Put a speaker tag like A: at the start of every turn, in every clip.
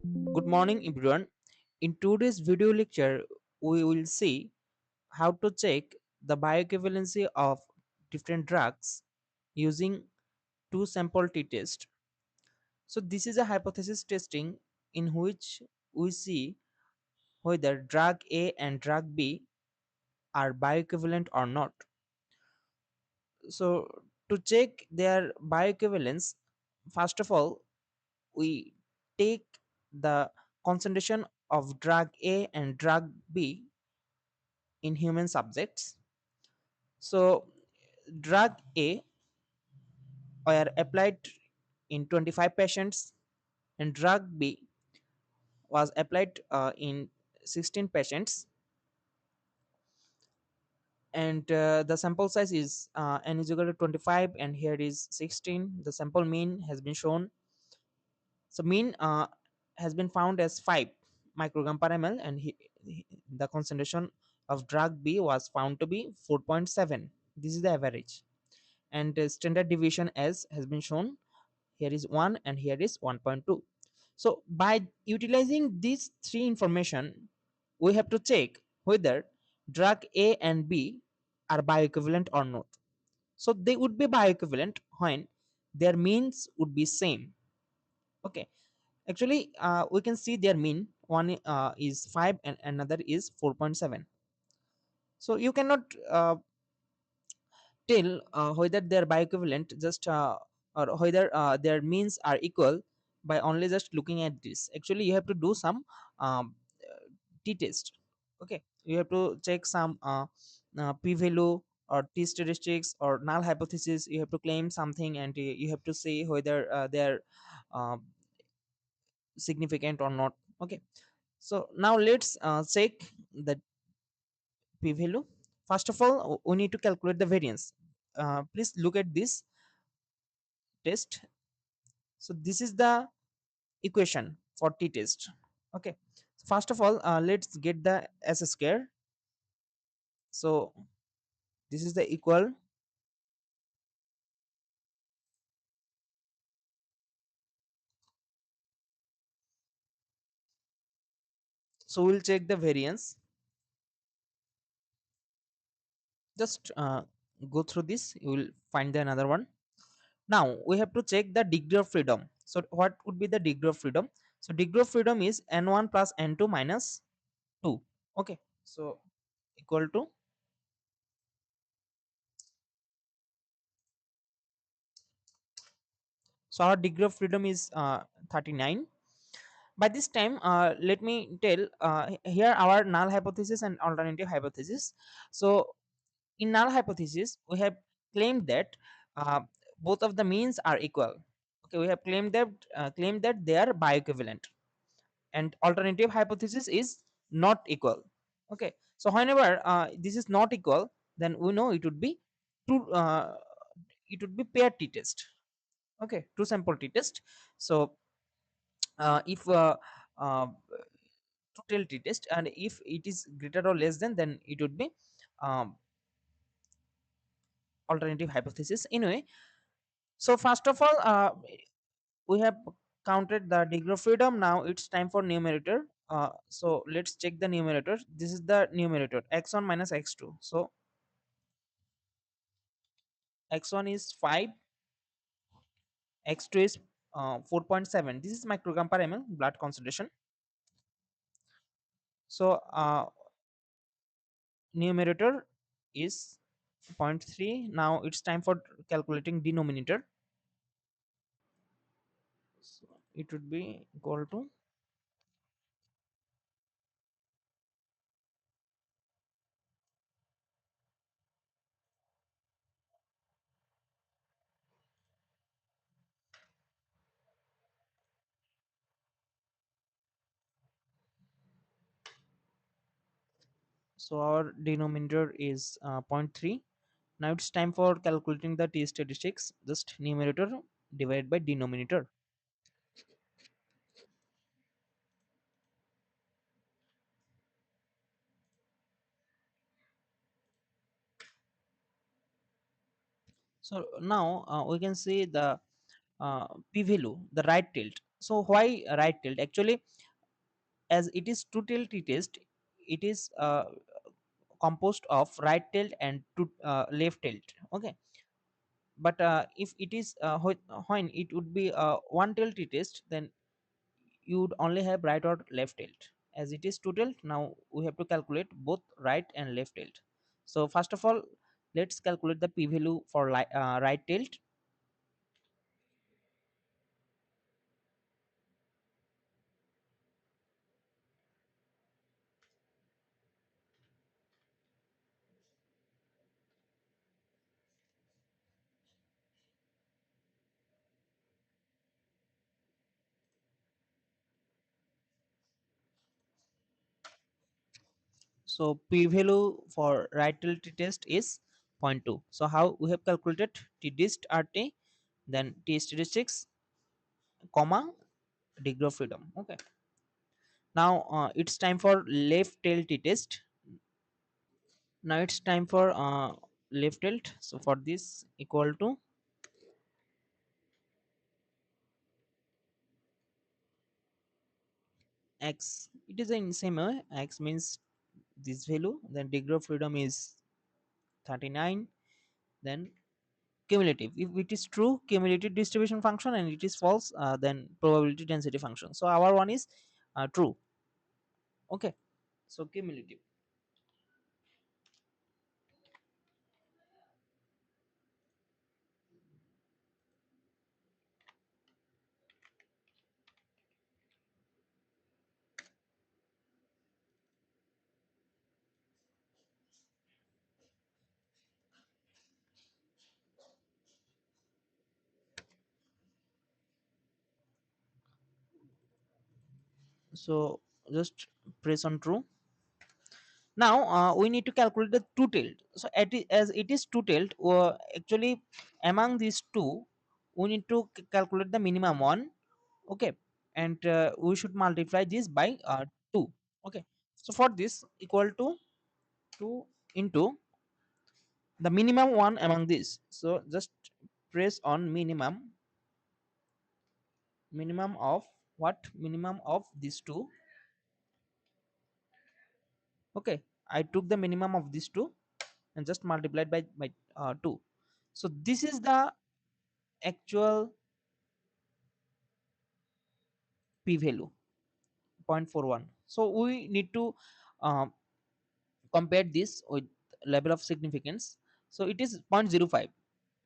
A: Good morning, everyone. In today's video lecture, we will see how to check the bioequivalency of different drugs using two sample t-test. So this is a hypothesis testing in which we see whether drug A and drug B are bioequivalent or not. So to check their bioequivalence, first of all, we take the concentration of drug A and drug B in human subjects. So drug A were applied in 25 patients and drug B was applied in 16 patients, and the sample size is n is equal to 25 and here is 16. The sample mean has been shown. So mean has been found as 5 microgram per ml, and the concentration of drug B was found to be 4.7. This is the average, and standard deviation as has been shown. Here is 1 and here is 1.2. So by utilizing these three information, we have to check whether drug A and B are bioequivalent or not. So they would be bioequivalent when their means would be same. Okay, actually we can see their mean. One is 5 and another is 4.7. So you cannot tell whether they are bioequivalent just or whether their means are equal by only just looking at this. Actually you have to do some t-test. Okay, you have to check some p-value or t-statistics or null hypothesis. You have to claim something and you have to see whether they are uh, significant or not. Okay, so now let's check the p-value. First of all, we need to calculate the variance. Please look at this test. So this is the equation for t-test. Okay, so first of all, let's get the s square. So this is the equal. So we'll check the variance. Just go through this, you will find the another one. Now we have to check the degree of freedom. So what would be the degree of freedom? So degree of freedom is n1 plus n2 minus 2. Okay, so equal to, so our degree of freedom is 39. By this time, let me tell here our null hypothesis and alternative hypothesis. So in null hypothesis we have claimed that uh, both of the means are equal. Okay, we have claimed that they are bioequivalent, and alternative hypothesis is not equal. Okay, so whenever this is not equal, then we know it would be two, it would be pair t test. Okay, two sample t test. So if uh, total t test, and if it is greater or less than, then it would be um, alternative hypothesis. Anyway, so first of all, we have counted the degree of freedom. Now it's time for numerator. So let's check the numerator. This is the numerator, x1 minus x2. So x1 is 5, x2 is 4.7. This is microgram per ml blood concentration. So numerator is zero point 0.3. Now it's time for calculating denominator. So it would be equal to, so our denominator is zero point 0.3. Now it's time for calculating the t statistics. Just numerator divided by denominator. So now we can see the p value, the right tilt. So why right tilt? Actually, as it is two tilt test, it is composed of right tilt and left tilt. Okay, but if it is when it would be one tilt test, then you would only have right or left tilt. As it is two tilt, now we have to calculate both right and left tilt. So first of all, let's calculate the p value for right tilt. So p value for right tilt test is zero point 0.2. So how we have calculated t dist rt, then t statistics, comma, degree of freedom. Okay, now it's time for left tilt test. Now it's time for left tilt. So for this, equal to x, it is in same way. X means this value, then degree of freedom is 39, then cumulative. If it is true, cumulative distribution function, and it is false, then probability density function. So our one is true. Okay, so cumulative. So just press on true. Now we need to calculate the two tilt. So as it is two tilt, actually among these two, we need to calculate the minimum one. Okay, and we should multiply this by 2. Okay, so for this, equal to 2 into the minimum one among these. So just press on minimum of what, minimum of these two. Okay, I took the minimum of these two and just multiplied by 2. So this is the actual p value, 0.41. So we need to um, compare this with level of significance. So it is 0.05,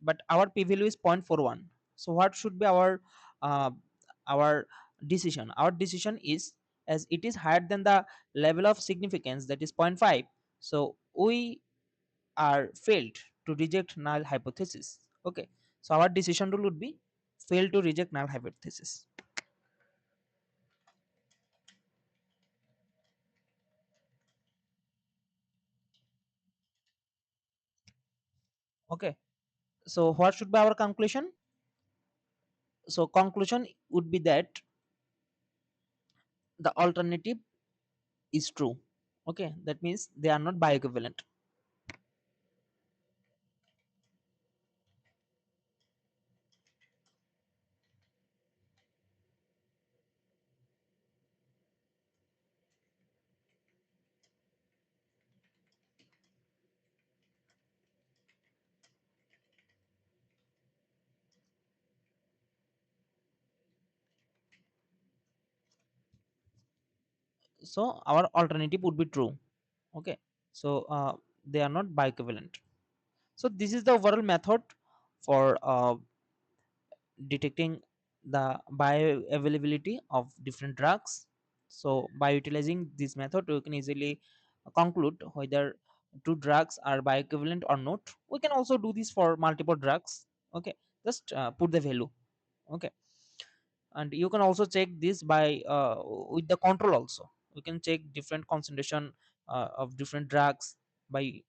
A: but our p value is 0.41. So what should be uh, our decision? Our decision is, as it is higher than the level of significance, that is zero point 0.5, so we are failed to reject null hypothesis. Okay, so our decision rule would be fail to reject null hypothesis. Okay, so what should be our conclusion? So conclusion would be that the alternative is true. Okay, that means they are not bioequivalent. So our alternative would be true. Okay, so they are not bioequivalent. So this is the overall method for detecting the bioavailability of different drugs. So by utilizing this method, we can easily conclude whether two drugs are bioequivalent or not. We can also do this for multiple drugs. Okay, just put the value. Okay, and you can also check this by with the control also. You can check different concentration of different drugs by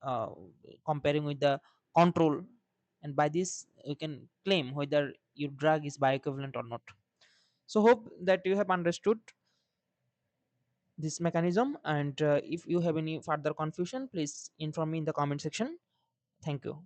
A: comparing with the control, and by this you can claim whether your drug is bioequivalent or not. So hope that you have understood this mechanism, and if you have any further confusion, please inform me in the comment section. Thank you.